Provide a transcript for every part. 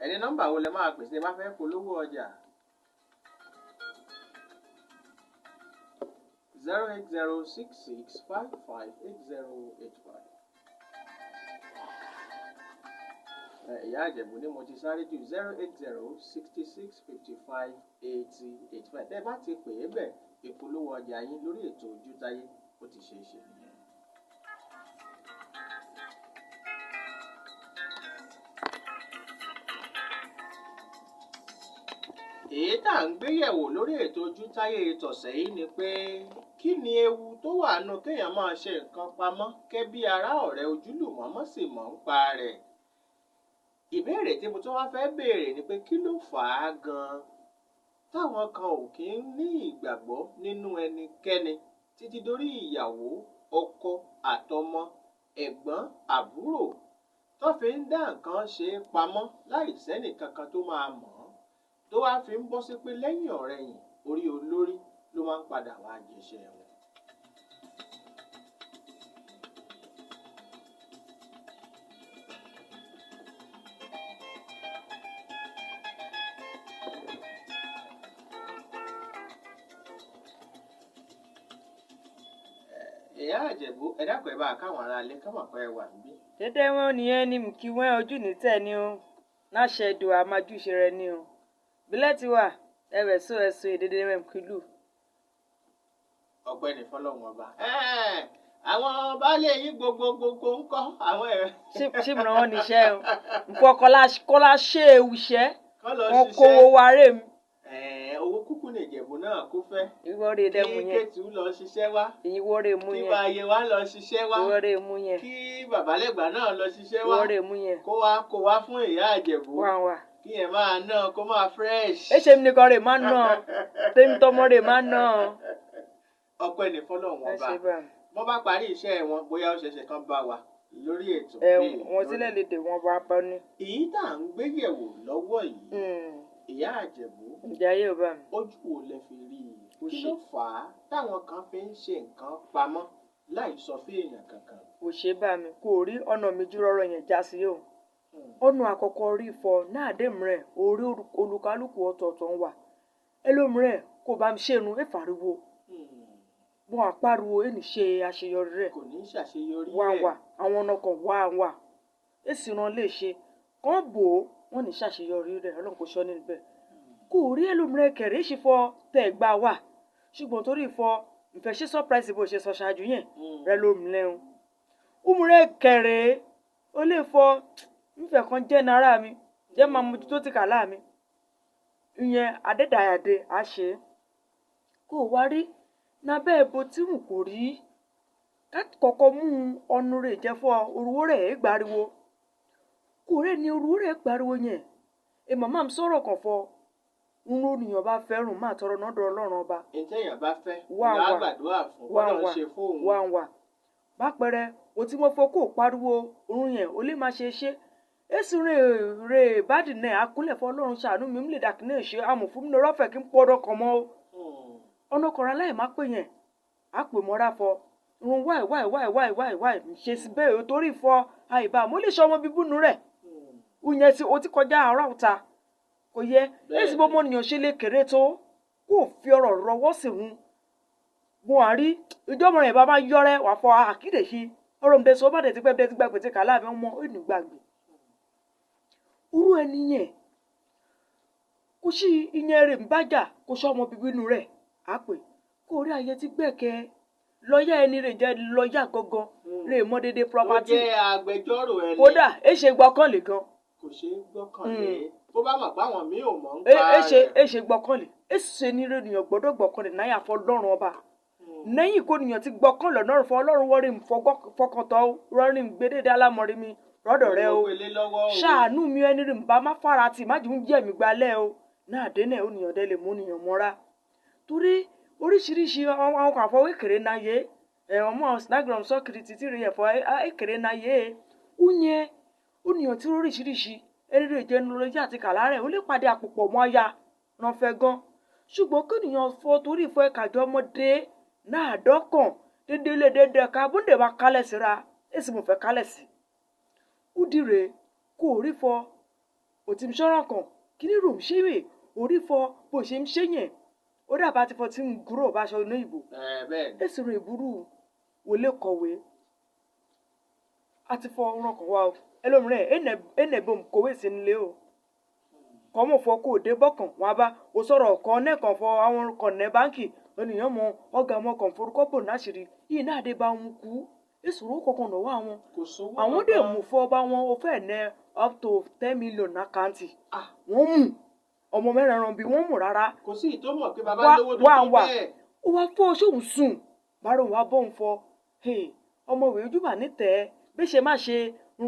ẹni nọ́mbà wo lẹ máa pè sí bá fẹ́ polówó ọjà 08066558085. ìyá àjẹ̀bù ni mo ti sáré jù 08066558085. tẹ́ bá ti pè é bẹ̀ ìpolówó ọjà yín lórí ètò Ojútáyé ó ti ṣe é ṣe nìyẹn. èyí tá à ń gbéyẹ̀wò lórí ètò Ojútáyé tọ̀sẹ̀ yìí ni pé kí ni ewu tó wà nù kéèyàn máa ṣe nǹkan pamọ́ kẹ́bí ará ọ̀rẹ́ ojúlùmọ̀ mọ́ sì mọ̀ ń pa rẹ̀. ìbéèrè tí mo tún wá fẹ́ béèrè ni pé kí ló fà á gan-an táwọn kan ò kí ń ní ìgbàgbọ́ nínú ẹnikẹ́ni títí dórí ìyàwó, ọkọ àtọmọ, ẹ̀gbọ́n, àbúrò tó fi ń dá nǹkan ṣe pamọ́ láì sẹ́nì kankan tó máa mọ̀ ọ́n tó wá fi ń bọ́ sí pé lẹ́yìn ọ̀rẹ̀yìn orí olórí ló máa ń padà wá jẹṣẹ́ wọn. ìyá àjẹ̀bú ẹ dákun ẹ bá káwọn ará ilé káwọn pẹ́ wà níbí. dédé wọn nìyẹn ni kí wọn ojú ní tẹ ni o náṣẹ do àmájúṣe rẹ ni o bílẹ̀ ti wà ẹ̀rẹ̀ sọ ẹ̀sùn èdèdè rẹ̀ kìlú. ọ̀gbẹ́ni fọlọ́run ọba àwọn baálé yín gbogbo ń kọ́ àwọn ẹ̀rẹ́. ṣìmùràn wọn níṣẹ́ o nǹkan kọ́lá ṣe ewu iṣẹ́ wọn kówó wa rè mi. owó kúkú ní Ìjẹ̀bú náà kó fẹ́. ìwọ rè dẹ mú yẹn. kí Kétù lọ ṣiṣẹ́ wá. ìwọ rè mú yẹn. kí Báyé wá lọ ṣiṣẹ́ wá. ìwọ rè mú yẹn. kí Bàbálẹ́gbà náà lọ ṣiṣẹ́ wá. ìwọ rè mú yẹn. kó wá fún ìyá Ìjẹ̀bú. wà. kí ẹ máa ná kó máa fresh. ẹ ṣe mi nìkan rè máa ná tèmi tọmọ rè máa ná. ọpẹ́ ní fọ́lọ́run ọba wọ́n bá parí iṣẹ́ wọn bóyá ó ṣẹ̀ṣẹ̀ kan bá wa lórí ètò. wọn sílẹ̀ lédè wọn bá bá ní. èyí tá à ń gbé yẹ̀wò lọ́wọ́ yìí ìyá Àjẹ̀bú ìjà yóò bá mi. ojú wo lẹ fi rí i kí ló fà á táwọn kan fi ń ṣe nǹkan pamọ́ láì sọ fún èèyàn kankan. kò ṣe bá mi kò rí ọ̀nà méjì rọrọ̀ yẹn já sí o. ọ̀nà àkọ́kọ́ rí fọ náà dé mìíràn orí olúkálùkù ọ̀tọ̀ọ̀tọ̀ ń wà ẹlòmíràn kò bá mi ṣèrun ẹ̀fàriwo wọn àpariwo ẹni ṣe àṣeyọrí rẹ̀ kò ní ṣàṣeyọrí rẹ̀ wà àwọn ọ̀nà kan wà èsì ràn lè ṣe kàn bò ó wọn ní ṣàṣeyọrí rẹ̀ Ọlọ́run kò sọ níbẹ̀ kò rí ẹlòmíràn kẹrẹ ṣe fọ tẹ̀ gbà wà ṣùgbọ́n torí ìfọ ìfẹ́ ṣe surprise bó ṣe sọ ṣáájú yẹn rẹ lómìnira umure kẹrẹ ó lè fọ nífẹ̀ kan jẹ́ náírà mi jẹ́ máa mojú tó ti kà láà mi ìyẹn adédàyàdé á ṣe kó wá rí nábẹ́ ẹ̀bọ tí mò kò rí kọ́kọ́ mú ọnu rẹ̀ jẹ́ fọ́ orúwó rẹ̀ gbariwo kò rẹ̀ ní orúwó rẹ̀ gbariwo yẹn màmá mi sọ̀rọ̀ kan fọ́ ń rònìyàn bá fẹ́ràn máa tọrọ náà dọ̀ Ọlọ́run ọba. ìtẹ̀yàn bá fẹ́ lágbàdúrà fún Ọlọ́run ṣe fóun. wà bá pẹrẹ o tí mo fọ kó pariwo orun yẹn o lè má ṣe èsì rè bádì náà akúnlẹ̀ fún Ọlọ́run ṣàánú mi lè dàkí náà ṣe àmọ̀ fún mi ní rọ́fẹ̀ kí n pọ́ ọdọ kan mọ́ o. ọ̀nà kọ̀ọ̀rọ̀ aláì má pè yẹn á pè mọ́ra fọ irun wáì ṣe sí bẹ́ẹ̀ o torí fọ àìbá mo lè ṣe ọmọ bíbúnú rẹ̀ ìyẹn tí o ti kọjá àárọ̀ ọ̀ta kò yẹ èsì bó mọ́nìyàn ṣe lè kéré tó kó fi ọ̀rọ̀ rọwọ́ sí hun mo àrí ìjọba rẹ̀ bá máa yọrẹ́ wà fọ àkídè sí ọ̀rọ̀ ǹdẹ sọ bá dẹ̀ ti pẹ́ bẹ́ẹ̀ ti gbàgbé ti kà láàbẹ̀ ọmọ ìnùgbàgbé irú ẹni yẹn kò sí ìyẹn rẹ̀ ń bájà kò sọ ọmọ bíbí inú rẹ̀ á pè kó rí ayé tí gbẹ̀kẹ́ lọ́ọ̀yà ẹni rẹ̀ jẹ́ lọ́ọ̀yà gangan rẹ̀ mọ́ dédé property. ó jẹ́ agbẹjọ́rò ẹni. kódà ẹ ṣe gbọ́kànlé gan. kò ṣe é gbọ́kànlé bó bá mọ̀ páwọn míì ò mọ̀ ń pa rẹ̀. ẹ ṣe gbọ́kànlé ẹ ṣe ní rènìyàn gbọ́dọ̀ gbọ́kànlé náírà fọ́ lọ́rùn ọba lẹ́yìn kó nìyàn ti gbọ́kànlé ọ̀nà fọ́ ọlọ́run wọ́n rí mi fọkàntọ́ rọ́rí mi gbédédé alámọ̀rí mi rọ́dọ̀ rẹ o ṣàánú mi ẹni rí mi bá má fara tì má jù ń jẹ́ mi gbalẹ̀ o náà dé náà ó nìyàn dẹ́ lè mú nìyàn mọ́ra torí oríṣiríṣi àwọn kan àfọwọ́ èkèrè náà yé ọmọ Instagram sọ́kiri títí rí ẹ̀fọ́ èkèrè náà yé ó yẹn ó nìyàn tí oríṣiríṣi eré ìjẹnulọ́jà àti kàlárẹ̀ ó lè pàdé àpòpọ̀ mọ́ aya ràn fẹ́ gan ṣùgbọ́n kí nìyàn fọ torí ìfọ ẹ̀kàjọ́ ọmọdé náà dọ́kàn dédé lè dédé ká bóńdè bá kálẹ̀ síra èsì mo fẹ́ kálẹ̀ sí ó dìre kó rí fọ ò ti ń ṣọ́ràn kan kí ní ròm ṣé wè orí fọ bó ṣe ń ṣe yẹn ó dàbá ti fọ tí ń gúrò bá aṣọ ní ìbò èsì rìn ìbúrú wòlé kọ̀wé àti fọ ọ̀ràn kan wá o ẹlòmíràn ẹnẹ̀bọ̀m kòwé sí nílé o kọ́ mọ̀ fọ kó dé bọ́kàn wọn bá o sọ̀rọ̀ kan nẹ́ẹ̀kan fọ àwọn kan ní báńkì ènìyàn mọ ọ̀gá ọmọ kan forúkọ bò náṣìírí yìí náà dé bá wọn kú ìṣòro kankan lọ́wọ́ àwọn dè mú fọ́ bá wọn ó fẹ́ ní up to 10 million àkáǹtì wọ́n mú ọmọ mẹ́rin ẹran bí wọ́n mú rárá kò sí ìtó mọ̀ pé bàbá lówó tó tó bẹ́ẹ̀ ó wá fọ́ sóhun sùn bárò wá bọ́ ń fọ́ ọmọ ìwé ojúbà nítẹ̀ẹ́ bí ṣe má ṣe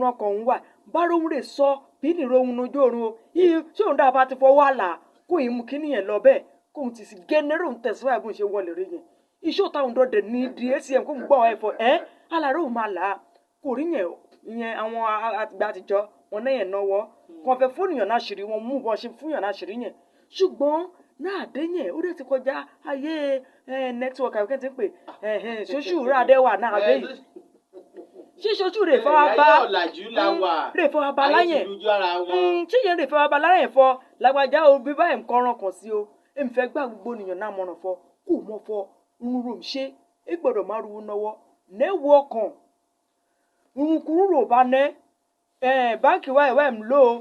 ran kan ń wà bárò ń rè sọ bí nìro ohun ojú oorun o yìí ṣé òun dáa bá ti fọwọ́ àlà kó yìí mú kíní yẹn lọ bẹ́ẹ̀ kó òun ti sì gẹ́nẹ́rò ń tẹ̀síwájú bó ń ṣe wọlé rí yẹn iṣẹ́ òtáwọn dọ́dẹ ní di acm kó ń gbọ́ ẹ̀fọ́ aláró ò máa là á kò rí yẹn àwọn àgbà àtijọ́ wọn náà yẹn náwó wọn fẹ́ fóònùyàn náà ṣìírí wọn mú bọ́n ṣe fúnyàn náà ṣìírí yẹn ṣùgbọ́n náà dé yẹn ó dẹ̀ ti kọjá ayé network àbíkẹ́ ti ń pè ṣoṣù ràdẹ́wà náà dé yìí ṣé ṣoṣù rè fọwọ́ bá láyẹn ṣé yẹn rè fọwọ́ bá láyẹn fọ lágbájá o bí báyìí nǹkan ràn kàn sí o èmi fẹ́ gbà gbogbo ènìyàn náà mọ̀ràn fọ kò mọ̀ fọ ń rò ṣe é gbọ́dọ̀ má ruwú náwó nẹ́wọ́ ọkàn nrùnkúrú rò bá nẹ́ báńkì wáìwáì ń lò ó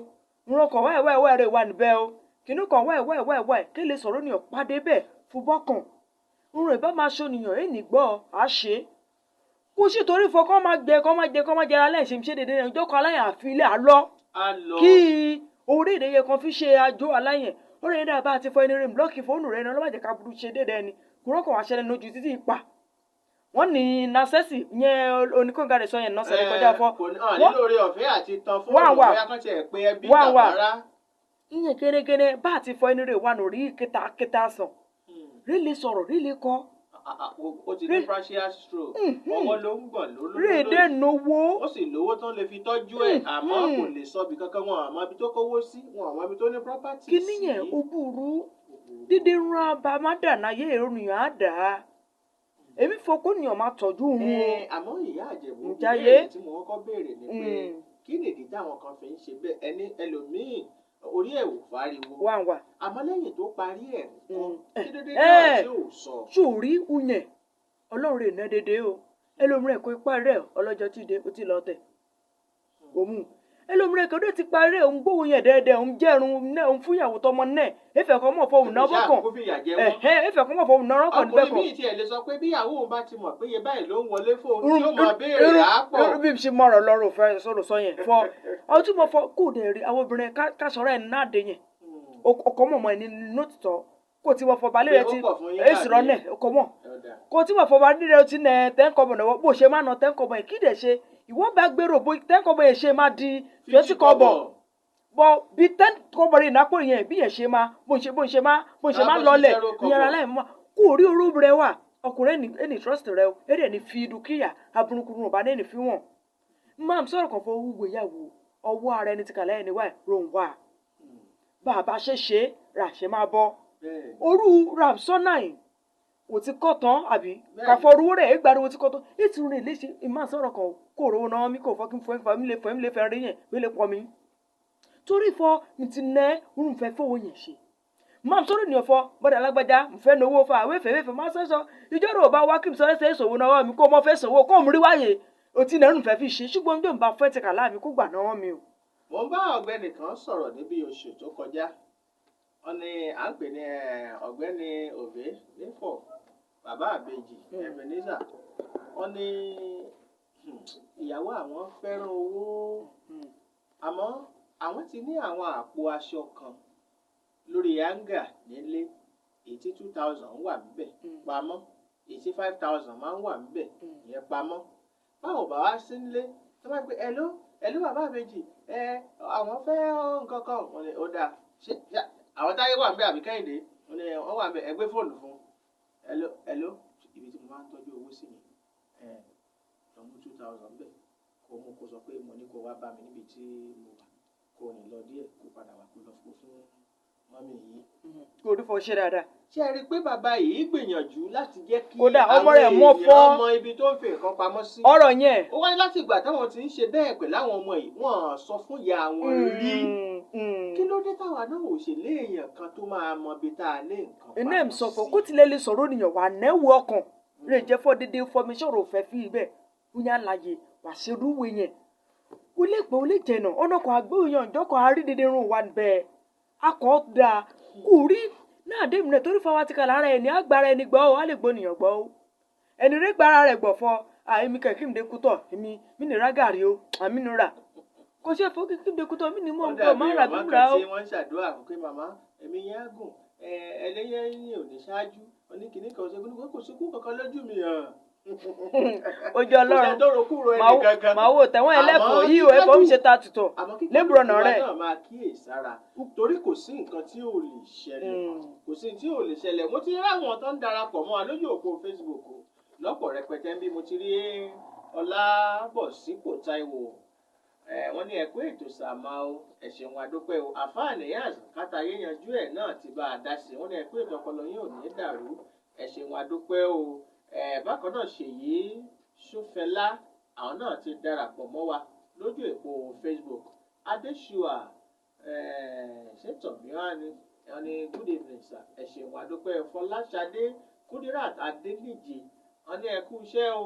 nrùnkàn wáìwáì rè wà níbẹ̀ o kìnnú kan wáìwáì kí lè sọ̀rọ̀ ènìyàn pàdé bẹ́ẹ̀ fún bọ́kàn nrùn ìbá máa ṣònìyàn ènì gbọ́ á ṣe kó sì torí fọ kọ́ máa jẹ alẹ́ ṣe ń ṣe dédé ẹjọ́ kan aláyàn àfi ilé àlọ́ kí orí ìdẹ́yẹ kan fi ṣe àjò aláyàn orí ìdá bá ti fọ ẹni rìn blọ́ọ̀kì fóònù rẹ̀ ní ọlọ́mọdé ká burú ṣe dédé ẹni kúrọ́kàn wá ṣẹlẹ̀ lójú títí ipa wọ́n ní nasẹ́sì yẹn oníkóńgá rẹ̀ sọ yẹn nọ́ọ̀sẹ̀ rẹ̀ kọjá fọ́. wọ́n lórí ọ̀fẹ́ àti tan fóònù bóyá kan tiẹ̀ pé ẹbí tàbára. ìyẹn gẹ́gẹ́ bá àti fọ ẹni rẹ̀ wà lórí kíta sàn rí lè sọ̀rọ̀ rí lè kọ́. ó ti ní partial stroke ọwọ́ ló ń gbọ̀n lólórí. rí èdè nowó. ó sì lówó tán lè fi tọ́jú ẹ̀ àmọ́ kò lè sọ ibi kankan wọn àmọ́ ibi tó kówó sí wọn àmọ́ ibi tó ní property sí. kí nìyẹn ó burú dídí rán abamádàná yé èrònìyàn á dà á èmi fọkó nìyàn máa tọ́jú òun. àmọ́ ìyá àjẹ̀bù Ojutaye ìbéèrè tí mo kọ́kọ́ béèrè ni pé kí nìdí táwọn kan fi ń ṣe bẹ́ẹ̀ ẹni ẹlòmíì orí ẹ̀ ò fariwo wà. àmọ́ lẹ́yìn tó parí ẹ̀ kí dédé náà tí ò sọ. sórí uyẹn ọlọ́run rè ná dédé o ẹlòmíràn kò parí rẹ̀ ọlọ́jọ́ tí dé ó ti lọ tẹ̀ òun ẹlòmíràn kò dé ti parí rẹ̀ òun gbóhùn yẹn dẹ́ẹ̀dẹ́ òun jẹ́rùn náà òun fúnyàwó tọmọ náà efẹ̀ kan mọ̀ fọwọ́n náà bọ́kàn efẹ̀ kan mọ̀ fọwọ́n náà rọ́kàn níbẹ̀ kan. ọkùnrin míì tiẹ̀ lè sọ pé bíyàwó òun bá ti mọ̀ pé iye báyìí ló ń wọlé fóun tí ó máa béèrè àápọ̀. bí mi ṣe mọ̀rọ̀ lọ́rùn fẹ́ sọ̀rọ̀ sọ yẹn fọ àwọn tí mo fọ kò dẹ̀ rí àwọn obìnrin ká sọ̀rọ̀ ẹ̀ náà dé yẹn ọkọ̀ mọ̀mọ́ ẹni nótìtọ́ kò tí wọ́n fọ balẹ̀ rẹ ti èsì rọ náà ọkọ̀ mọ̀ kò tí wọ́n fọ balẹ̀ rẹ ti nà tẹ́ńkọ̀bọ̀ náà bó ṣe má nà tẹ́ńkọ̀bọ̀ yẹn kí dẹ̀ ṣe ìwọ́n bá gbèrò bó tẹ́ńkọ̀bọ̀ yẹn ṣe má di 20 kọ́bọ̀ bọ bí 10 kọ́bọ̀ yẹn nápò yẹn bí yẹn ṣe má bó ń ṣe má lọlẹ̀ ìyàrá láì mọ́ kó rí orú rẹ wà ọkùnrin ẹni trust rẹ o ẹni ẹni fi dúkìá aburúkú ọba ẹni fi wọn máa ń sọ̀rọ̀ kan fún owó ìgbéyàwó ọwọ́ ara ẹni ti kàlẹ́ ẹni wà rohùn wà bàbá ṣe rà ṣe máa bọ́ orú ramsọ́nà yìí kò ti kọ́ tán àbí kàfọ́ orúwó rẹ̀ ìgbàdúró ti kọ́ tán ètò rẹ̀ léṣe ìmáà sọ̀rọ̀ kan kó rówó náà mi kò fọ́kí fún mi lè fẹ́ rí yẹn mi lè pọ̀ mi torí fọ́ mi ti nẹ́ orun fẹ́ fowó yẹn ṣe máa sọ̀rọ̀ ní ọ̀fọ́ bọ́dà alágbájá mo fẹ́ náwó fa wéfèwéfè máa sọ́sọ́ ìjọ́rò ọba wá kí n sọ́rẹ́ sẹ́ ìṣòwò náà mi kó mọ́ fẹ́ sòwò kó mú rí wáyé o ti nẹ́rùn fẹ́ fi ṣe ṣùgbọ́n bí òun bá fẹ́ ti kà láàmì kó gbà náà mi o. mo ń bá ọ̀gbẹ́ni kan sọ̀rọ̀ níbi oṣù tó kọjá wọ́n ní à ń pè ní ọ̀gbẹ́ni òbé nífọ̀ bàbá àbèjì Ebenezer wọ́n ní ìyàwó àwọn fẹ́ràn owó àmọ́ àwọn ti ní àwọn àpò aṣọ kan lórí hanga nílé èyí tí 2000 wà níbẹ̀ pamọ́ èyí tí 5000 máa ń wà níbẹ̀ ìyẹn pamọ́ báwo bá wá sí nílé tó bá gbé ẹlú bàbá àbèjì àwọn fẹ́ nǹkan kan ó dáa ṣé àwọn táyé wà níbẹ̀ àbí kẹ́hìndé wọ́n wà níbẹ̀ ẹgbẹ́ fóònù fún ẹló ibi tí mo máa ń tọ́jú owó sí ni lọ́mú 2000 bẹ́ẹ̀ kó mú kó sọ pé mo ní kó wá bá mi níbi tí mo wà kó rìn lọ díẹ̀ kó padà wá kó lọ fún mọ́mí yìí. kò rí fọ ṣe dáadáa. ṣé ẹ rí i pé bàbá yìí gbìyànjú láti jẹ́ kí Kódà ọmọ àwọn rẹ̀ mọ́ fọ́. èèyàn mọ ibi tó ń fi nǹkan pamọ́ sí. ọ̀rọ̀ yẹn. ó wáyé láti ìgbà táwọn ti ń ṣe bẹ́ẹ̀ pẹ̀lú àwọn ọmọ yìí wọ́n sọ fún ìyá wọn rí. kí ló dé táwa náà ò ṣe lé èèyàn kan tó máa mọ ibi tá a lé nǹkan pamọ́ sí. iná ẹ̀ sọ fún kó tilẹ̀ lè sọ̀rọ̀ nìyẹn wà nẹ́wọ̀ ọkàn lè jẹ́ fọ́ dédé information rò fẹ́ fi ibẹ̀ wúnyà láàyè wà ṣerúwé yẹn. ó lè pẹ́ ó lè jẹ̀nà ọ̀nà kan àgbéyàn ìjọkọ̀ àrídédé rún wa bẹ́ẹ̀ akọ̀ dáa kò rí náà dé ìmùnẹ̀ torí fọwọ́ ti kà lára ẹni agbára ẹni gbọ́ ó á lè gbọ́ nìyàn gbọ́ ó ẹni rí gbára rẹ̀ gbọ̀ fọ èmi kẹ̀kí mi dékútọ̀ èmi mi ní rágàrí o àmì nù rà kò ṣe fún kí mi dékútọ̀ mi ní mọ̀ nǹkan máa rà bí rà ó. ó dàbí màmá kan tí wọ́n ń ṣàdúrà fún pé màmá ẹ̀mí yẹn á gùn ẹlẹ́yẹ yìí ò ní ṣáájú oníkìní kan ṣe kò sí kú kankan lójú mi hàn. ojú ọlọ́run máa wò tẹ̀wọ́n ẹlẹ́fọ̀ọ́ yìí ò ẹ̀fọ́ ń ṣe ta tutọ̀ lébùrọ̀nà rẹ̀. àmọ́ máa kíyèsára torí kò sí nǹkan tí ò lè ṣẹlẹ̀ kò sí tí ò lè ṣẹlẹ̀ mo ti rí àwọn tó ń darapọ̀ mọ́ wa lójú òpó Facebook lọ́pọ̀ rẹpẹtẹ bí mo ti rí Ọlábọ̀sípò Táíwò wọ́n ní ẹ̀kú ètò sàmà o ẹ̀ṣẹ̀ wọn adúpẹ́ o àfáàní yaz kátàyé yanjú ẹ̀ náà ti bá a dá sí wọ́n ní ẹ̀kú ètò ọpọlọ yín ò ní dàrú ẹ̀ṣẹ̀ wọn adúpẹ́ o bákan náà Ṣèyí Ṣófẹlá àwọn náà ti darapọ̀ mọ́ wa lójú èpo Facebook Adéṣùà ṣètọ̀míwá ni wọ́n ní good evening sir ẹ̀ṣẹ̀ wọn adúpẹ́ Fọláṣadé Kúdírát Adéníjì wọ́n ní ẹ̀kú iṣẹ́ o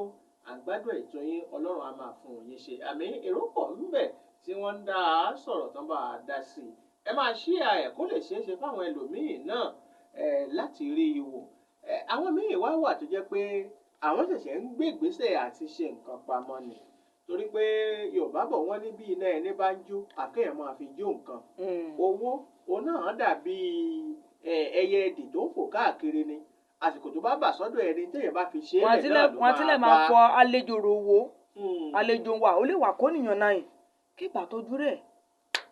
àgbádùn ètò yín Ọlọ́run á máa fún yín ṣe àmì èrò pọ̀ ńbẹ̀ tí wọ́n ń dá a sọ̀rọ̀ tán bá a dá sí i ẹ máa ṣí ẹ̀ kó lè ṣeé ṣe fáwọn ẹlòmíì náà láti rí i wò àwọn míì wá wà tó jẹ́ pé àwọn ṣẹ̀ṣẹ̀ ń gbé ìgbésẹ̀ àti ṣe nǹkan pamọ́ ni torí pé Yorùbá bọ̀ wọ́n ní bí iná ẹni bá ń jó àkéèyàn máa fi jó nǹkan owó òun náà dàbí ẹyẹ ẹdì tó ń fò káàkiri ni àsìkò tó bá bà sọ́dọ̀ ẹni téèyàn bá fi ṣe é lẹ̀ náà ló máa bá. wọ́n tilẹ̀ máa fọ àlejò rówó àlejò wa ó lè wà kó nìyàn náà yìí kí ìgbà tó dúró ẹ̀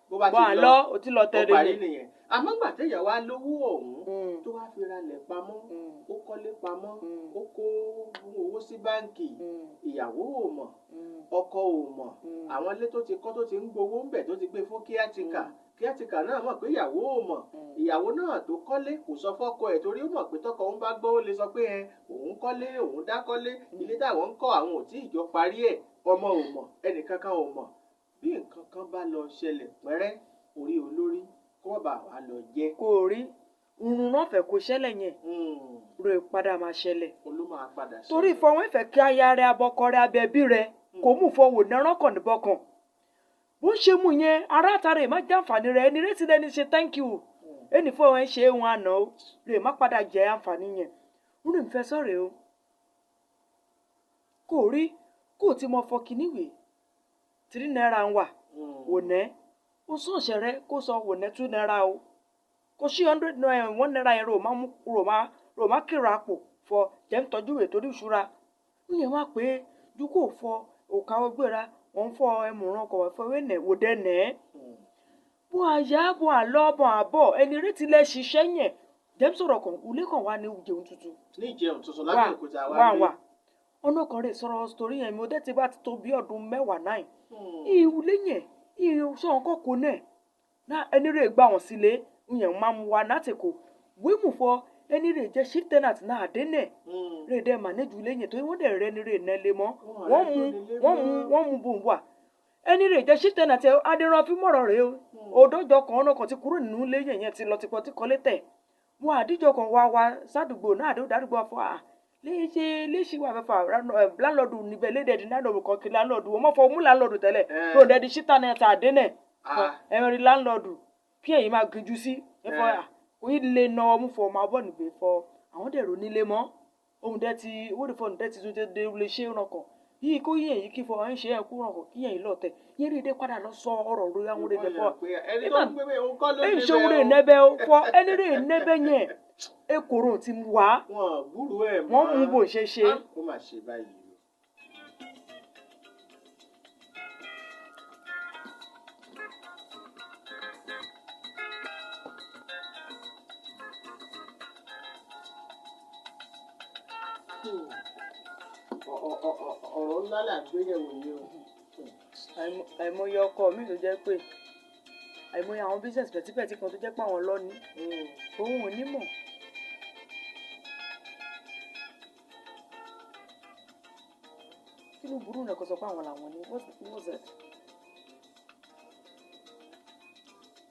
bọ́ à lọ ó ti lọ tẹ́lẹ̀ nìyẹn àmọ́ gbà téèyàn wá lówó ọ̀hún tó wá fi ralẹ̀ pamọ́ ó kọ́lé pamọ́ ó kó owó sí báǹkì ìyàwó ò mọ̀ ọkọ ò mọ̀ àwọn ilé tó ti kọ́ tó ti ń gbowó ń bẹ̀ tó ti gbé fún kíátìkà náà mọ̀ pé ìyàwó ò mọ̀ ìyàwó náà tó kọ́lé kò sọ fọ́kọ ẹ̀ torí ó mọ̀ pé tọkọ òun bá gbọ́ ó lè sọ pé òun kọ́lé òun dá kọ́lé ilé táwọn ń kọ́ àwọn ò tí ì jọ parí ẹ̀ ọmọ ò mọ̀ ẹnìkankan ò mọ̀ bí nǹkan kan bá lọ ṣẹlẹ̀ pẹ́rẹ́ orí olórí kó bá wà lọ jẹ. kò rí irun náà fẹ́ kó ṣẹlẹ̀ yẹn ro ìpadà máa ṣẹlẹ̀ torí ìfọwọ́n ìfẹ́ kí aya rẹ abọ́kọ rẹ abẹ́bí rẹ kò mú fọwọ́ nẹ́rán kàn níbọ̀kàn bó ṣe mú yẹn ará àtàrà ẹ̀ má jẹ́ àǹfààní rẹ ẹni retí lẹ́ni ṣe thank you ẹni fọwọ́ ẹ̀ ṣe é wọn àná o rè má padà jẹ́ àǹfààní yẹn rúnì fẹ́ sọ̀rọ̀ o kò rí kò tí mo fọ kíníwèé 3 naira ń wà wònẹ́ ó sún òṣèré kó sọ wònẹ́ 2 naira o kò sí 100 naira 1 naira yẹn rò má kíra àpò fọ jẹ́ ń tọ́jú rẹ̀ torí ìṣúra ń yẹn wá pé ju kò fọ òkà ọgbẹ́ra wọ́n fọ ẹmùrán ọkọ̀ wọ́n fọ wẹ́nẹ̀ wòdẹ́ nẹ́ bó àyà bó àlọ́ bó àbọ̀ ẹni retí lẹ́ ṣiṣẹ́ yẹn jẹ́ ń sọ̀rọ̀ kan ulé kan wá ní ìjẹun tuntun. ní ìjẹun tuntun lábẹ́ òkúta wá ọ̀nà kan rẹ̀ sọ̀rọ̀ sórí yẹn mi ò dẹ́ ti bá ti tó bí ọdún 10 náà ìwúlé yẹn ìṣọ̀n kọ́kọ́ náà ẹni rẹ̀ gbà wọ́n sílé yẹn máa mú wa láti kó wímù fọ ẹni rẹ̀ jẹ́ shift tenant náà dé nẹ̀ rẹ̀ dẹ́ manage ulé yẹn torí wọ́n dẹ̀ rẹ̀ ẹni rẹ̀ nẹ́lẹ̀ mọ́ wọ́n mú bùn wà ẹni rẹ̀ jẹ́ shift tenant adẹ́rán fi mọ̀rọ̀ rẹ̀ o òdòjọ́ kan ọ̀nà kan ti kúrò nínú ilé yẹn ti lọ tipọ̀ tí kọ́lé tẹ̀ wọn àdíjọ kan wá sádùgbò náà àdúgbò afọ léṣe wà fẹ́fà láńlọ́ọ̀dù níbẹ̀ lédèdì láńlọ́ọ̀dù kan kí láńlọ́ọ̀dù wọ́n mọ̀ fọ mú láńlọ́ọ̀dù tẹ́lẹ̀ tó dẹ́di ṣítà náà ta àdénẹ̀ ẹ̀rin láńlọ́ọ̀dù kí èyí máa gbìjú sí ẹ̀fọ́ òyìn lè na ọmú fọ ọmọ abọ́ níbẹ̀ fọ àwọn dẹ̀rọ nílé mọ́ ohun dẹ́ ti wọ́n fọ dẹ́ ti tún dé lè ṣe ìrànkàn yìí kó yẹn yìí kí fọ ẹ̀ ń ṣe ẹ̀kú ìrànkàn kí yẹn yìí lọ́ọ̀tẹ̀ yẹn rí i dé padà lọ sọ ọ̀rọ̀ lórí àwọn ọ̀rẹ́ bẹ̀ fọ ẹ̀ ń ṣe òun rè nẹ́bẹ̀ fọ ẹni rè nẹ́bẹ̀ yẹn ekoro ti wá wọ́n mú bò ṣe ṣe. ó mà ṣe báyìí. ọ̀rọ̀ ńlá là ń gbé yẹ̀wò yìí o. àìmọye ọkọ mi ló jẹ́ pé àìmọye àwọn business pẹ̀típẹ̀tí kan tó jẹ́ pé àwọn lọ́ni òun ò ní mọ̀. kí ló burú náà kó sọ pé àwọn làwọn ní what's that?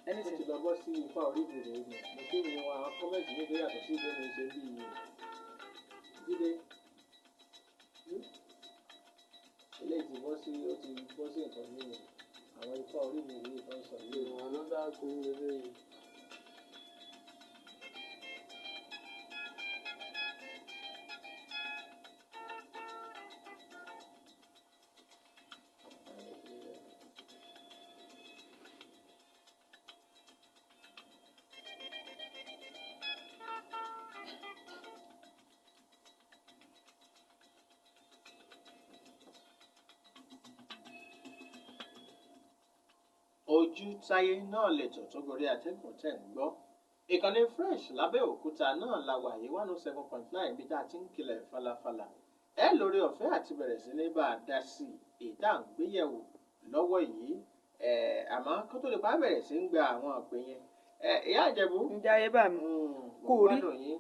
Ẹni tí lọ bọ́ sí ifá orí ìbèrè yìí mo kí ni wọn àwọn kọ́mẹ́ǹtì ní ìgbéyàwó yàtọ̀ sí ìdí mi ṣe bí jíde eléyìí ti bọ́ sí ó ti bọ́ sí nǹkan nínú àwọn ifá orí mi yìí tó ń sọ yìí. Àwọn nọ́mbà kún lélẹ́ yìí. Ojútáyé náà lẹ̀tọ̀ tó gorí atẹ́gùn tẹ̀ ń gbọ́. Ìkànnì Fresh lábẹ́òkúta náà la wà yìí 107.9 bí tá a ti ń kilẹ̀ falafala. Ẹ lórí ọ̀fẹ́ àti bẹ̀rẹ̀ sí ní bá a dá sí ìdá ń gbéyẹ̀wò lọ́wọ́ yìí. Àmọ́ kó tó lè pa bẹ̀rẹ̀ sí ń gba àwọn àpè yẹn. Ìyá Ìjẹ̀bú. Ǹjẹ́ ayé bá mi kò rí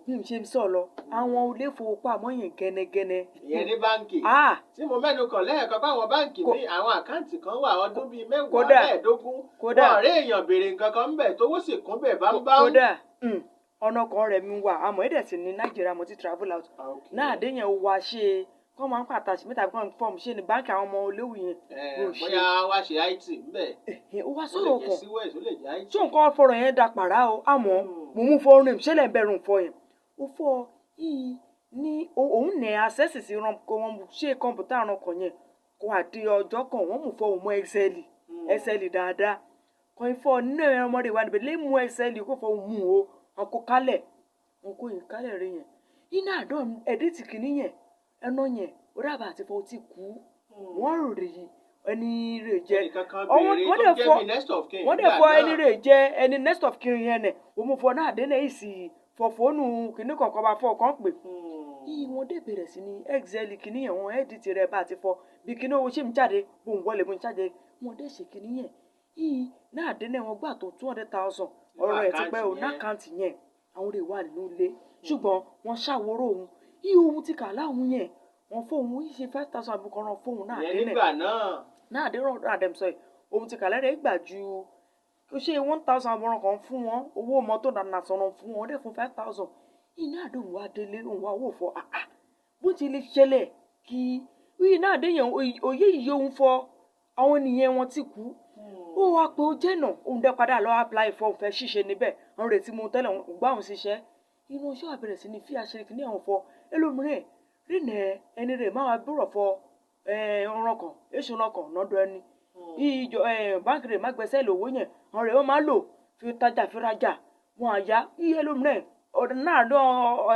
bí n ṣe ń sọ lọ àwọn ilé ìfowópamọ́ yẹn gẹ́nẹ́gẹ́nẹ́. Ìyẹn ní báǹkì. Tí mo mẹ́nu kàn lẹ́ẹ̀kan báwọn báǹkì ní àwọn àkáǹtì kan wà ọdún bíi 10 mẹ́ẹ̀ẹ́dógún. Ọ̀rẹ́ èèyàn béèrè nǹkan kan ń bẹ̀ tówó sì kún bẹ̀ bámbám. Kódà ọ̀nà kan rẹ̀ mi wà àmọ́ ẹ̀dẹ̀ sì ní Nàìjíríà mo ti travel out. Náà àdéhùn wá ṣe kọ́ máa ń pàtàkì mẹ́ta bí wọ́n fọ́ọ̀mù ṣe ní báǹkì àwọn ọmọ olówó yẹn. Bóyá wá ṣe IT ńbẹ̀. Ó wá sọ̀rọ̀ kan tí nǹkan fọ̀rọ̀ yẹn da pàrà o àmọ́ mo mú fọ́ orin ṣẹlẹ̀ ń bẹ̀rù fọ yẹn. Ó fọ́ yìí ní òun nẹ̀ access sí wọn ṣe kọ̀ǹpútà ọ̀ràn yẹn kó àdé ọjọ́ kan wọ́n mú fọ́ òun mọ́ Excel dáadáa kan ifọ̀ nínú ẹ̀rọ ọmọdé wa níbẹ̀ lè mú Excel kó fọ́ òun mú o wọn kó kálẹ̀ wọn kó yìí kálẹ̀ rí yẹn iná àdán ẹ̀dẹ́tì kìíní yẹn ẹnu yẹn ó dàbà àti fọ́ ti kú wọ́n rí ẹni rè jẹ́ wọ́n dẹ̀ fọ ẹni rè jẹ́ ẹni next of kin yẹn nẹ̀ òun fọ náà dé náà ìsì fọ̀fọ́nù kìíní kọ̀ọ̀kan bá fọ́ ọ̀kan pè yìí wọ́n dé bẹ̀rẹ̀ sí ní Excel kìíní yẹn wọ́n ẹ̀dìtì rẹ̀ bá ti fọ bí kìíní owó ṣé mi jáde bó ń wọlé bó ń jáde wọ́n dẹ̀ ṣe kìíní yẹn yìí náà dé náà wọ́n gbà tó 200,000 ọ̀rọ̀ ẹ̀ ti pẹ́ o náà kàǹtì yẹn àwọn rè wà nínú ilé ṣùgbọ́n wọ́n ṣàwòrò òun yìí ohun ti kà láwọn yẹn wọ́n fóun yìí ṣe 5,000 àbúkọ náà fóun náà dé náà dé náà dẹ̀ sọ yìí ohun ti kà lẹ́rẹ̀ẹ́ gbà ju ó ṣe 1,000 àbọ̀ràn kan fún wọn owó mọ́tò dáná sọ̀rọ̀ fún wọn ó dẹ̀ fún 5,000 yìí náà dé òun wá délé òun wá wò fọ́ bó ti lè ṣẹlẹ̀ kí yìí náà dé yẹn òye yìí òun fọ àwọn ènìyàn wọn ti kú ó wá pé ó jẹ́ náà òun dẹ́ padà lọ́wọ́ apply form fẹ́ ṣíṣe níbẹ̀ àwọn retí mu tẹ́lẹ̀ gbá òun ṣiṣẹ́ inú iṣẹ́ àbẹ̀rẹ̀ sí ni fi àṣírí kìíní àwọn fọ ẹlòmíràn rìnà ẹni rẹ̀ máa búrọ̀ fọ ọ̀ràn kan èṣù ọ̀ràn kan lọ́dọ̀ ẹni ìjọ báńkì rẹ̀ má gbẹ́sẹ̀ lówó yẹn àwọn rẹ̀ wọ́n máa lò fi tajà fi rajà wọn àyà iye ẹlòmíràn ọdún náà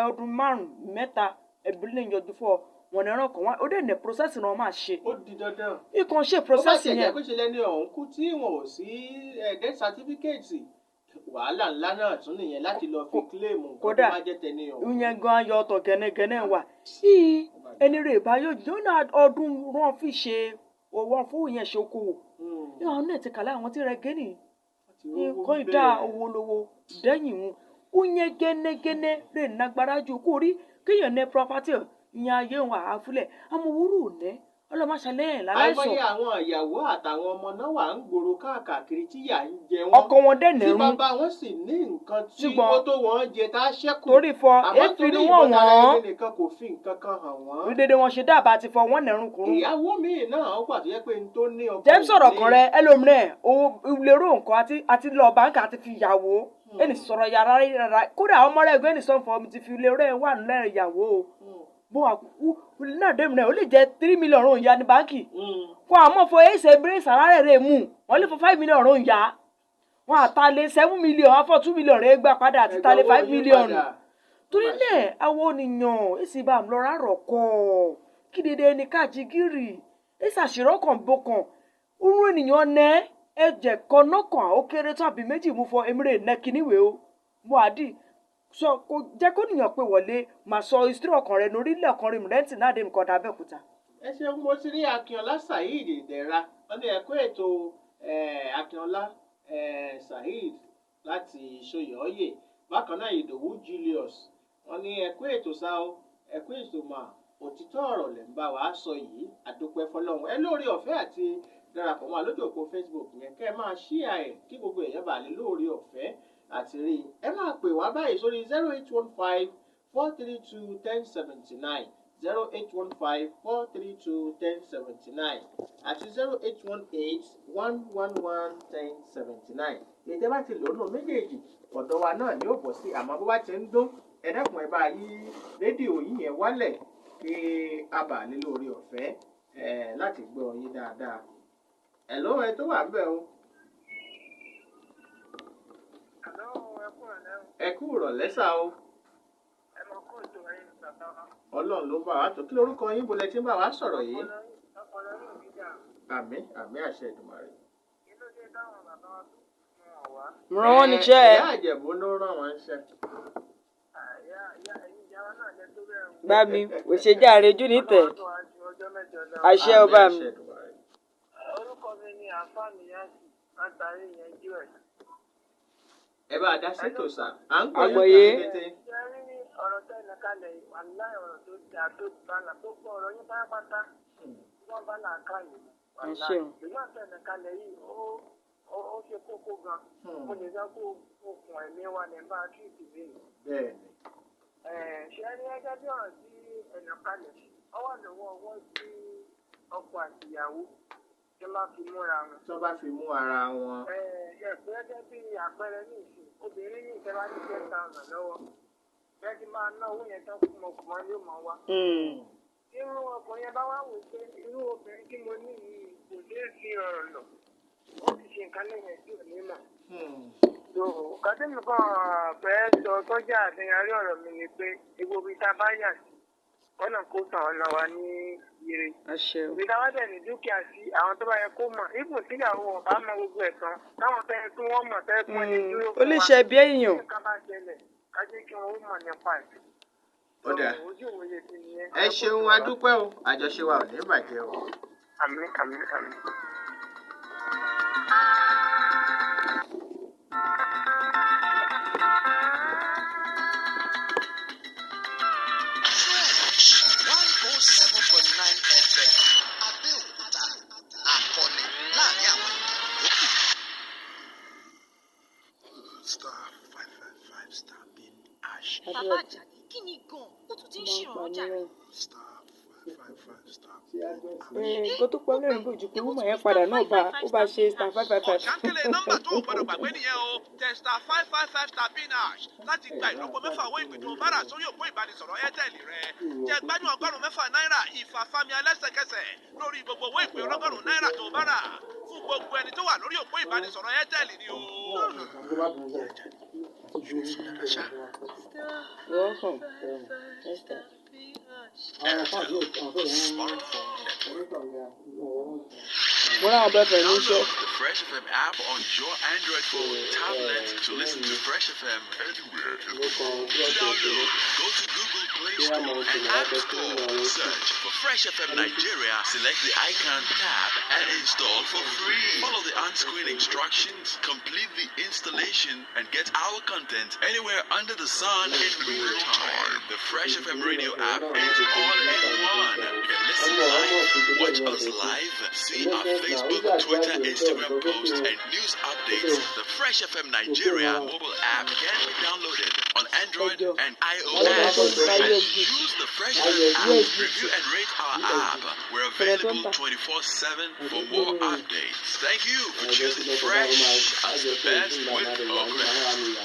ọdún 5-7 ẹ̀bílẹ̀ ìyọjú fọ wọn ẹran kan wá ó dẹ̀ nẹ̀ process náà máa ṣe. Ó di dandan. Ikàn ṣe process yẹn. Ó bá ṣe jẹ́ pé ṣe lẹ́ni ọ̀hún kú tí wọn ò sí death certificate wàhálà ńlá náà tún nìyẹn láti lọ fi claim nǹkan tó bá jẹ́ tẹni ọ̀hún. Ìyẹn gan ayọ̀ ọ̀tọ̀ gẹ́nẹ́gẹ́nẹ́ wà. Tí ẹni rẹ̀ bá yóò jóná ọdún wọn fi ṣe owó fún yẹn ṣe okòwò. Àwọn náà ti kàlẹ́ àwọn tí rẹ̀ gẹ́nì. Nǹkan ìdá owó lówó dẹ́yìn wọn. Ó yẹn gẹ́nẹ́gẹ́nẹ́ rẹ̀ nágbára ju kó rí kéèyàn ní property ìyẹn ayé wọn àáfúlẹ̀ amòwúrò òní ọlọ́mọṣẹ́lẹ̀ láláìsàn. àìmọye àwọn ìyàwó àtàwọn ọmọ náà wà ń gbòòrò káàkiri tí yà ń jẹ wọn. ọkọ wọn dẹ̀ nẹ̀rún. tí bàbá wọn sì ní nǹkan tí ó tó wọn jẹ tá a ṣẹ́kù. torí fọ èéfì ni wọ́n wọ́n. àmọ́ torí ìbọn nìkan kò fi nǹkan kan hàn wọ́n. rídédé wọn ṣe dábàá ti fọ wọn nẹ̀rún kúrú. ìyàwó mi náà ó pàtó yẹ pé n tó ní ọkọ. jẹ́ sọ̀rọ̀ kan rẹ ẹlòmíràn lérò nǹkan àti lọ báńkì àti fi ìyàwó ẹnì sọ̀rọ̀ yàrá rárá kódà ọmọ rẹ̀ gbé ẹnì sọ̀fọ̀ mi ti fi lérò ẹ̀ wà nílẹ̀ ìyàwó bó àkúkú náà dé mìíràn ó lè jẹ́ 3 million òun ya ní báńkì kó àmọ́ fọ ẹ̀ṣẹ̀ bírè sàrárẹ̀ rẹ̀ mú wọ́n lè fọ 5 million òun ya wọ́n àtàlẹ̀ 7 million wọ́n fọ 2 million rẹ̀ gbà padà àti tàlẹ̀ 5 million torí náà àwọn oníyàn èsì bá mi lọ́ra rọ̀ kọ́ kí dédé ẹni káàjì gírì èsì àṣírọ́ kan bó kan orú ènìyàn nẹ ẹ̀jẹ̀ kan náà kan ó kéré tàbí méjì mú fọ emire nẹ́kíníwèé o mo àdì sọ kò jẹ́ kó nìyàn pé wọlé máa sọ ìṣúná ọkàn rẹ̀ lórílẹ̀ ọkàn rẹ̀ mìrẹ́ǹtì náà dé nǹkan dábẹ́òkúta. ẹ ṣeun mo ti rí Akínọlá Saheed Ìdẹ̀ra wọn ní ẹ̀kọ́ ètò Akínọlá Saheed láti Ṣóyọ̀ọ́yè. Bákan náà Ìdòwú Julius wọ́n ní ẹ kú ètò sá o, ẹ kú ètò mà, òtítọ́ ọ̀rọ̀ lẹ̀ ń bá wa sọ yìí, àdúpẹ́ fọlọ́run. Ẹ lóore ọ̀fẹ́ àti darapọ̀ mọ́ lójú òpó Facebook yẹn kẹ́ ẹ máa ṣíà ẹ̀ kí gbogbo èèyàn bá lè lóore ọ̀fẹ́ àti rí i. Ẹ máa pè wá báyìí sórí 08154321079 08154321079 àti 08181111079. Ètò bá ti lò nù méjèèjì ọ̀dọ̀ wa náà ni ó bọ̀ sí, àmọ́ bó bá ti ń dún ẹ dákun ẹ bá yí rédíò yín yẹn wálẹ̀ kí a bà lè lóore ọ̀fẹ́ láti gbọ́ yín dáadáa. Hello, ẹ tó wà ń bẹ̀ o. Ẹ kú ìrọ̀lẹ́ sà o. Ọlọ́run ló bá wa tó. Kí lorúkọ yín bolẹ̀ tí ń bá wa sọ̀rọ̀ yìí? Àmín àmín àṣẹ Èdùmàrè. Ràn wọ́n níṣẹ́ ẹ. Ìyá Àjẹ̀bú ló rán wọn níṣẹ́. Bá mi kò ṣe járe ojú ní tẹ̀. Àṣẹ ọba mi. Orúkọ mi ni àǹfààní yáàsì látàrí ìyẹn jú ẹ̀. Ẹ bá a dá sétò sà. À ń gbọ́ Àgbọ̀yé. yín kété. Ṣé rí ọ̀rọ̀ tẹ́lẹ̀ kalẹ̀ yìí, wàláhì ọ̀rọ̀ tó dáa tó bala tó gbọ́ ọ̀rọ̀ yín pátápátá. Wọ́n bá là ká yìí. Wàláhì ìgbà tẹ́lẹ̀ kalẹ̀ yìí ó ṣe kókó gan. Mo lè sọ pé okùn ẹ̀mí wa ní bá kí ìdílé yìí. Bẹ́ẹ̀ni. Ṣé rí ẹgbẹ́ bí ọ̀rọ̀ sí ẹ̀nà kalẹ̀? Ó wà lọ́wọ́ ọwọ́ sí ọkọ àti ìyàwó tí wọ́n bá fi múra wọn. Tí wọ́n bá fi mú ara wọn. Gẹ́gẹ́ bí àpẹẹrẹ ní ìsìn, obìnrin ní ìjọba ní 10,000 lọ́wọ́. Bẹ́ẹ̀ ti máa ná owó yẹn tán fún ọkùnrin yóò máa wá. Irú ọkùnrin yẹn bá wá wò pé irú obìnrin tí mo ní yìí kò dé fi ọ̀rọ̀ lọ. Ó ti ṣe nǹkan lẹ́yìn tí ò ní mọ̀. Kàdémi kan fẹ́ sọ tọ́jà àṣeyọrí ọ̀rọ̀ mi ni pé egbò bíi tá a bá yà sí ọ̀nà kó tàn ọ̀nà wa ní ire. Ibi táwa dẹ̀ ní dúkìá sí àwọn tó bá yẹ kó mọ̀. Ibùn tíyàwó wọn bá mọ gbogbo ẹ̀ tán. Táwọn fẹ́ tún wọ́n mọ̀ fẹ́ pọ́n ní dúró fún wa. Ó lè ṣe bí èèyàn. Ká bá ṣẹlẹ̀ ká jẹ́ kí wọ́n mọ̀ nípa ẹ̀. Ó dà. Ojú ìwòye ti nìyẹn. Ẹ ṣeun a dúpẹ́ o, àjọṣe wa ò ní bàjẹ́ o. Àmín àmín àmín. Bàbá Àjàní, kí ni gan-an? Ó tún ti ń ṣèrànwọ́ jàre. Nǹkan tó pọ̀ lẹ́rìn bójú pé wúmọ̀ yẹn padà náà ó bá ṣe star 555. Ọ̀ṣánkélé nọ́mbà tó o gbọ́dọ̀ gbàgbé nìyẹn o. Tẹ star 555 star pinash láti gba ìlọ́po mẹ́fà owó ìpè tó o bá rà sórí òpó ìbánisọ̀rọ̀ Airtel rẹ. Jẹ gbádùn ọgọ́rùn-ún 6 náírà ìfàfàmì alẹ́sẹ̀kẹsẹ̀ lórí gbogbo owó ìpè ọlọ́gọ́rùn-ún náírà tó o bá rà. Fún gbogbo ẹni tó wà lórí òpó ìbánisọ̀rọ̀ Airtel ni o. Welcome. When our boyfriend is Download the Fresh FM app on your Android phone, tablet to listen to Fresh FM anywhere. To download, go to Google Play Store and App Store. Search for Fresh FM Nigeria, select the icon tab, and install for free. Follow the on-screen instructions, complete the installation, and get our content anywhere under the sun in real time. The Fresh FM radio app is all in one. You can listen live, watch us live, see our Facebook, Twitter, Instagram posts, and news updates. The Fresh FM Nigeria mobile app can be downloaded on Android and iOS. And use the Fresh FM app, review and rate our app. We're available 24/7 for more updates. Thank you for choosing Fresh as the best with Oakland.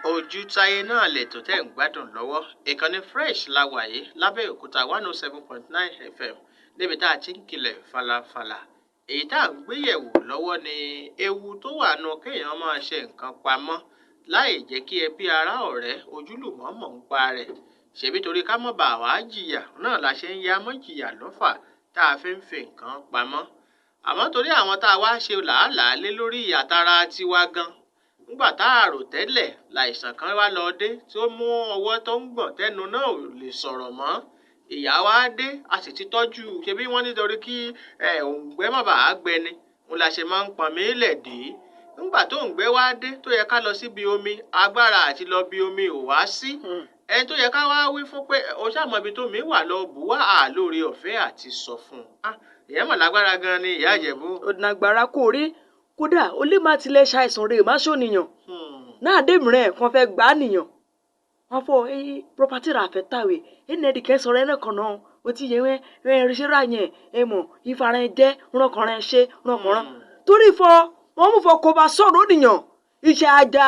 Ojutaye náà lètò tẹ́ ń gbádùn lọ́wọ́ ìkànnì fresh la wà yìí lábẹ́òkúta 107.9 FM níbi tá a ti ń kilẹ̀ falafala èyí tá à ń gbéyẹ̀wò lọ́wọ́ ni ewu tó wà nù kéèyàn máa ṣe nǹkan pamọ́ láì jẹ́ kí ẹbí ará ọ̀rẹ́ ojúlùmọ̀ mọ̀ ń pa rẹ̀ ṣebí torí ká má bàa wá jìyà náà la ṣe ń ya mọ́ jìyà lọ́fà tá a fi ń fi nǹkan pamọ́ àmọ́ torí àwọn tá a wá ṣe làálàá lé lórí àtàrà tiwa gan nígbà tá a rò tẹ́lẹ̀ láìsàn kan wá lọ dé tí ó mú ọwọ́ tó ń gbọ̀n tẹ́nu náà ò lè sọ̀rọ̀ mọ́ ìyá wa dé a sì ti tọ́jú ṣebí wọ́n nítorí kí òǹgbẹ má bàa gbẹni òun la ṣe máa ń pọn mí lẹ̀ dé nígbà tó òǹgbẹ wá dé tó yẹ ká lọ síbi omi agbára àti lọ bí omi ò wá sí ẹni tó yẹ ká wá wí fún pé o ṣàmọ ibi tó mi wà lọ bù wá àlóore ọ̀fẹ́ àti sọ fún un ìyẹn mọ̀ lágbára gan ni ìyá Ìjẹ̀bú. ọ̀dùnàgbàrá kò rí kódà ó lè má tilẹ̀ ṣàìsàn rẹ̀ má ṣònìyàn náà dé mìíràn kan fẹ́ gbà á nìyàn wọn fọ property rà fẹ́ tàwé ẹnẹ́dì kẹsàn-án rẹ̀ náà kan náà ó ti yẹ wẹ́n ríṣẹ́ra yẹn mọ̀ ìfara ẹ̀ jẹ́ rànkànrán ṣe rànkànrán torí fọ wọn mú fọ kó bá sọ̀rọ̀ nìyàn iṣẹ́ ajá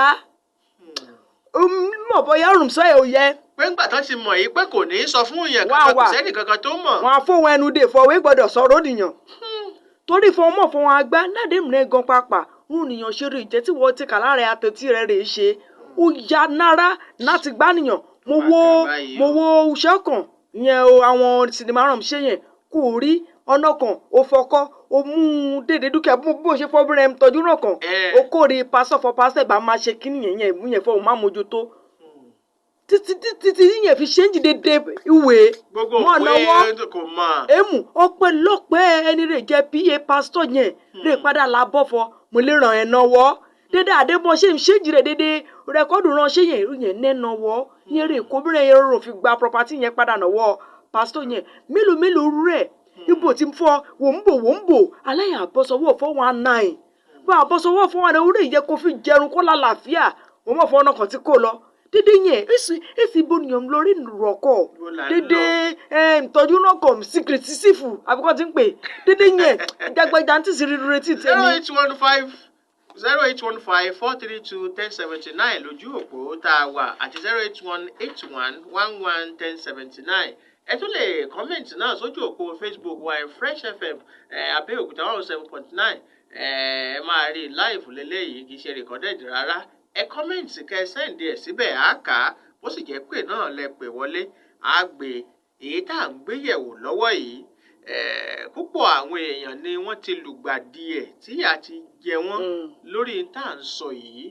mọ̀ bọ́yá rùmṣọ́ ẹ̀ ò yẹ. pé ńgbà tó ti mọ̀ yìí pé kò ní í sọ fún èèyàn kankan kò sẹ́nì kankan tó mọ̀. wọn á fóun ẹnu dè fọwé gbọ́dọ̀ sọ̀rọ̀ nìyàn torí fọ ọmọ fọ wọn agbá náde mìíràn gan pápá rún nìyàn ṣeré ìjẹ́ tí wọ́n ti kà lára àtẹ̀tí rẹ̀ rè é ṣe ó ya náírà láti gbá nìyàn mo wo iṣẹ́ kan ìyẹn àwọn sinimá ràn ṣe yẹn kò rí ọ̀nà kan ó fọkọ́ ó mú dédé dúkìá bó ṣe fọ́bìnrin ẹ̀ tọ́jú náà kan ó kórè pásọ̀ fọ pásọ̀ ìbá máa ṣe kíní yẹn fọ́ òun má mójútó títí yẹn fi ṣe ń jìde dé ìwé mọ́ lọ́wọ́ èmù ọpẹ́lọpẹ́ ẹni rẹ̀ jẹ́ pa pásítọ̀ yẹn rẹ̀ padà lábọ́fọ́ mo lè ràn ẹ́ náwó dédé àdébọ̀ ṣe ń ṣe jìde dédé rẹ́kọ́dù ránṣẹ́ yẹn nẹ́nàwó yẹn rẹ̀ kóbìnrin yẹn rò fi gba property yẹn padà náwó pásítọ̀ yẹn mélòó rẹ̀ ibo tí ń fọ wò ń bò aláya àbọ̀sọ̀wọ́ 419 bá àbọ̀sọ̀wọ́ 419 orí ìyẹn kó fi jẹun kó lálàáfíà wọ́n mọ̀ fọ́ ọ̀nà kan tí kò lọ dédé yẹn èsì ibo nìyẹn lórí rọ̀kọ̀ dédé ìtọ́jú náà kọ̀ síkìrìtì sífù àbíkọ́ ti ń pè dédé yẹn jágbẹ́jà ń tì sí rírí retí tèmi. 08154321079 lójú òpó tá a wà àti 08181111079 ẹ tún lè kọ́mẹ̀ntì náà sójú òpó Facebook wa Fresh FM Abẹ́òkúta 107.9 ẹ máa rí láìfù lélẹ́yìí kì í ṣe rìkọ́dẹ̀dì rárá ẹ kọ́mẹ̀ntì kẹ sẹ́ǹdì ẹ̀ síbẹ̀ á kà á bó sì jẹ́ pé náà lẹ pè wọlé á gbé èyí tá à ń gbé yẹ̀wò lọ́wọ́ yìí púpọ̀ àwọn èèyàn ni wọ́n ti lùgbàdì ẹ̀ tí a ti jẹ wọ́n lórí tá à ń sọ yìí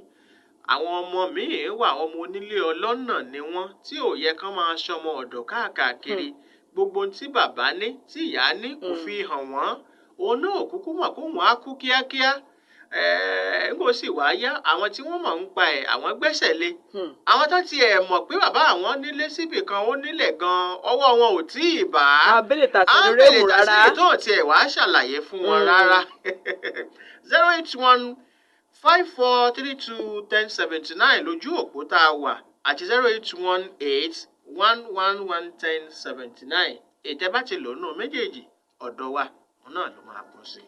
àwọn ọmọ míì wà ọmọ onílé ọlọ́nà ni wọ́n tí ò yẹ kán máa ṣọmọ ọ̀dọ̀ káàkiri gbogbo tí bàbá ní tí ìyá ní kò fi hàn wọ́n òun náà kúkú mọ̀ kó wọ́n á kú kíákíá nígbà ó sì wá yá àwọn tí wọ́n mọ̀ ń pa ẹ̀ àwọn gbẹ́sẹ̀ lé àwọn tó ti ẹ̀ mọ̀ pé bàbá àwọn nílé síbì kan ó nílẹ̀ gan ọwọ́ wọn ò tí ì bá abẹ́lẹ̀ tàṣí tó tiẹ̀ wá ṣàlàyé fún wọn rárá 08154321079 lójú òpó tá a wà àti 08181111079 ètè bá ti lò nù méjèèjì ọ̀dọ̀ wa náà ló máa kún sí.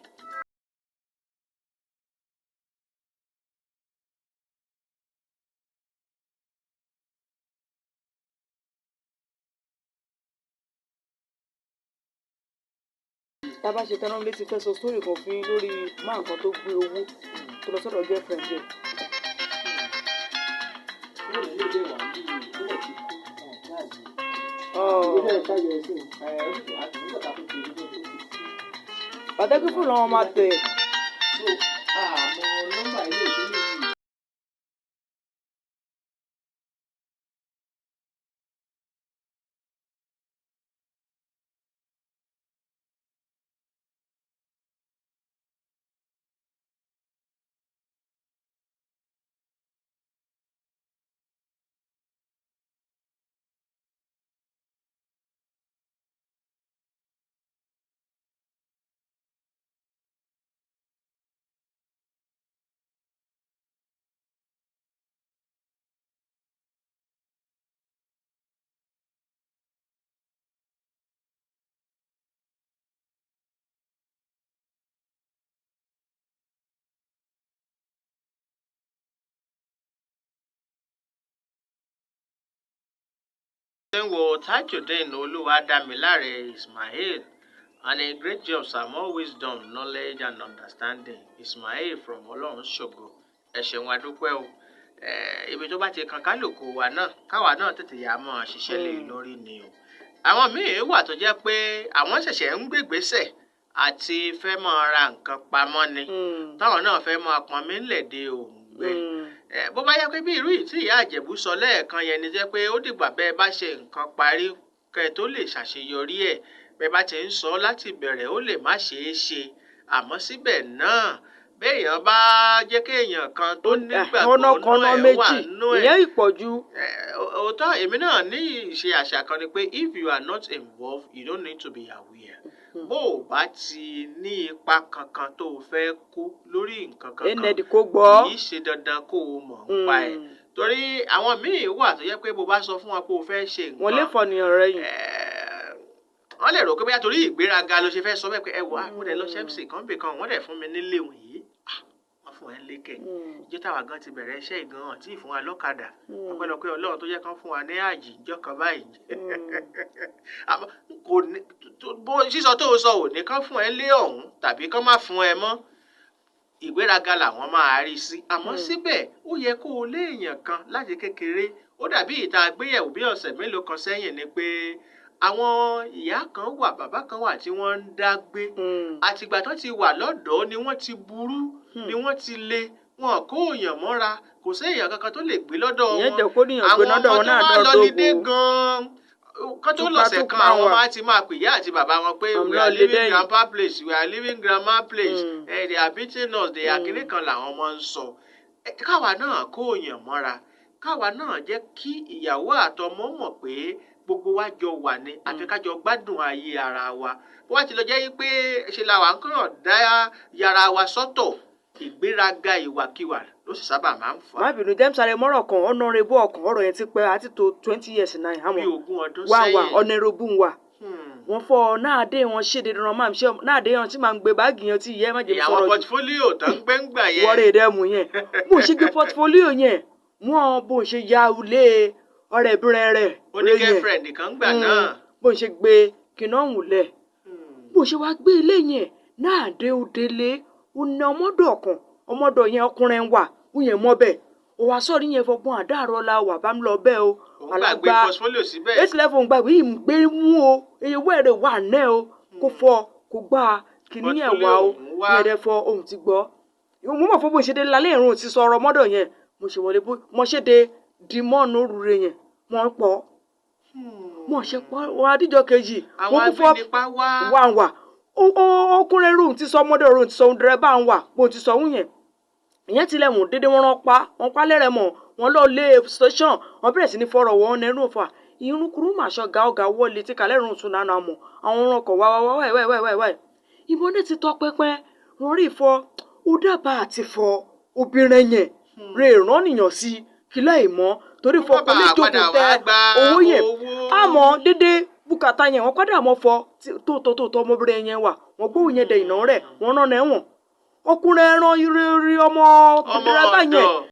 tábà ṣe tán náà létí fẹ́ sọ sórí kan fún yín lórí máa nǹkan tó gbé owó tó lọ sọ́dọ̀ girlfriend ẹ̀. pàtàkì fún làwọn máa tẹ̀. wo Tajudeen Oluwadamilare Ismail and a great job sir, more wisdom, knowledge and understanding. Ismail from Ọlọ́run ṣògo. Ẹ ṣeun a dúpẹ́ o. Ibi tó bá ti kan kálukú wa náà káwa náà tètè yà mọ́ ṣiṣẹ́ lé lórí ni o. Àwọn míì wà tó jẹ́ pé àwọn ṣẹ̀ṣẹ̀ ń gbégbésẹ̀ àti fẹ́ máa ra nǹkan pamọ́ ni. Táwọn náà fẹ́ máa pọn mí lẹ̀dẹ̀ òǹgbẹ. Bó bá yẹ pé bí irú yìí tí ìyá Àjẹ̀bú sọ lẹ́ẹ̀kan yẹn ni jẹ́ pé ó dìgbà bẹ́ẹ̀ bá ṣe nǹkan parí kẹ́ tó lè ṣàṣeyọrí ẹ̀. Bẹ́ẹ̀ bá ti ń sọ láti bẹ̀rẹ̀ ó lè má ṣeé ṣe. Àmọ́ síbẹ̀ náà béèyàn bá jẹ́ kéèyàn kan tó nígbàgbọ́ nú ẹ̀ wà nú ẹ̀. ìyẹn ìpọ̀jù. Òótọ́ èmi náà ní ìṣe àṣà kan ni pé if you are not involved you don't need to be aware. Bó o bá ti ní ipa kankan tó o fẹ́ kó lórí nǹkan kankan ẹnẹ́dì kò gbọ́. kì í ṣe dandan kó o mọ̀ nípa ẹ̀. Torí àwọn míì wà tó yẹ pé bó bá sọ fún wọn pé o fẹ́ ṣe nǹkan. wọ́n lè fọ̀nìyàn rẹ̀ yìí. Wọ́n lè rò pé bóyá torí ìgbéraga ló ṣe fẹ́ sọ bẹ́ẹ̀ pé ẹ wò á mo dẹ̀ lọ ṣẹ́mùsì kan bì kan wọ́n dẹ̀ fún mi nílé òun yìí. Wọ́n fún ẹ lékè. Ìjọ́ táwa gan ti bẹ̀rẹ̀ iṣẹ́ ìgan hàn tí ì fún wa lọ́kadà. Ọpẹ́lọpẹ́ Ọlọ́run tó jẹ́ kán fún wa ní àjì ìjọ́ kan báyìí. Kò ní bó sísọ tó sọ ò ní kán fún ẹ lé ọ̀hún tàbí kán má fún ẹ mọ́. Ìgbéraga làwọn máa rí sí. Àmọ́ síbẹ̀ ó yẹ kó o léèyàn kan láti kékeré. Ó dàbí ìta àgbéyẹ̀wò bí ọ̀sẹ̀ mélòó kan sẹ́yìn ni pé àwọn ìyá kan wà bàbá kan wà tí wọ́n ń dá gbé. Àtìgbà tó ti wà lọ́dọ̀ọ́ ni wọ́n ti burú ni wọ́n ti le wọn kó èèyàn mọ́ra kò sí èèyàn kankan tó lè gbé lọ́dọ̀ wọn. ìyẹn jẹ́ kó níyàn gbé lọ́dọ̀ wọn náà àwọn ọmọ tó wá lọ lídé dọ́dọ̀ gan-an kán tó lọ̀sẹ̀ kan àwọn máa ti máa pè ìyá àti bàbá wọn pé we are leaving grandpa place we are leaving grandma place they are beating us they are kìnnì kan làwọn ọmọ ń sọ. Káwa náà kó èèyàn mọ́ra káwa náà jẹ́ kí ìyàwó àtọmọ mọ̀ pé gbogbo wa jọ wà ní àfi ká jọ gbádùn ayé ara wa. Bó wá ti lọ jẹ́ pé ṣe la wà ń kàn dá yàrá wa sọ́tọ̀ ìgbéraga ìwàkiwà ló sì sábà máa ń fà. má bínú jẹ́ sáré mọ́rọ̀ kan honorable ọkàn ọ̀rọ̀ yẹn ti pẹ́ àti tó 20 years náà. bí 20 ọdún wà sẹ́yìn. honorable wà. wọ́n fọ náà dé wọn ṣèdè dùnrán máa ń ṣe náà dé wọn tí máa ń gbé báàgì yẹn tí ìyẹn má jẹ́ sọ̀rọ̀ ìyàwó portfolio tó ń gbé ń gbà yẹn. wọ́rẹ̀ rẹ̀ mú yẹn bó ṣe gbé portfolio yẹn wọ́n bó ṣe ya ulé ọ̀rẹ́bìnrin rẹ̀. ó ní girlfriend kan gbà náà. bó ṣe gbé kiná wùlẹ̀ bó ṣe wá gbé ilé yẹn náà dé òdele ó ní ọmọdọ̀ yẹn ọkùnrin wà ó yẹn mọ́ bẹ́ẹ̀ ó wá sọ̀rọ̀ yẹn fọgbọ́n àdáàrọ̀ la wà bá ń lọ bẹ́ẹ̀ o. òun gbàgbé portfolio síbẹ̀. èsì lẹ́fọ̀ ń gbàgbé yìí ń gbé mú o èyí wẹ́rẹ̀ wà náà o kó fọ kó gbá kìíní ẹ̀ wá o yẹ̀rẹ̀ fọ ohun ti gbọ́. mo mọ̀ fún bó ṣe dé lálẹ́ ìrún ti sọ̀rọ̀ ọmọdọ̀ yẹn mo ṣe wọlé bó mo ṣe dé dimọ́ọ̀nù rúre yẹn wọ́n pọ̀ mo ṣe pọ̀ wọ́n adíjọ kejì àwọn agbẹnipa wà ọkùnrin rúùn ti sọ ọmọdé rúùn ti sọ ohun dẹrẹbà ń wà bó ti sọ ohun yẹn ìyẹn tilẹ̀ mú dédé wọn pa lẹ́rẹ̀ mọ́ wọn lọ lé station wọn bẹ̀rẹ̀ sí ní fọ̀rọ̀ wọn nẹ́rù ọ̀fà irun kúrú màṣọ ga ọ̀gá wọlé tí kàlẹ́ rùn tún nánà mọ́ àwọn ọ̀ràn kan wá ìbọn ní ti tọ́ pẹ́pẹ́ wọn rí ìfọ ó dábàá àti fọ obìnrin yẹn rè rán nìyàn sí kílẹ̀ ìmọ̀ torí fọ kò lè jókòó tẹ owó yẹn àmọ́ dédé bùkátà yẹn wọn padà mọ́ fọ tó ọmọbìnrin yẹn wà wọn gbóhùn yẹn dẹ ìná rẹ̀ wọn rán ẹ̀wọ̀n ọkùnrin ẹran rí ọmọ dẹrẹbà yẹn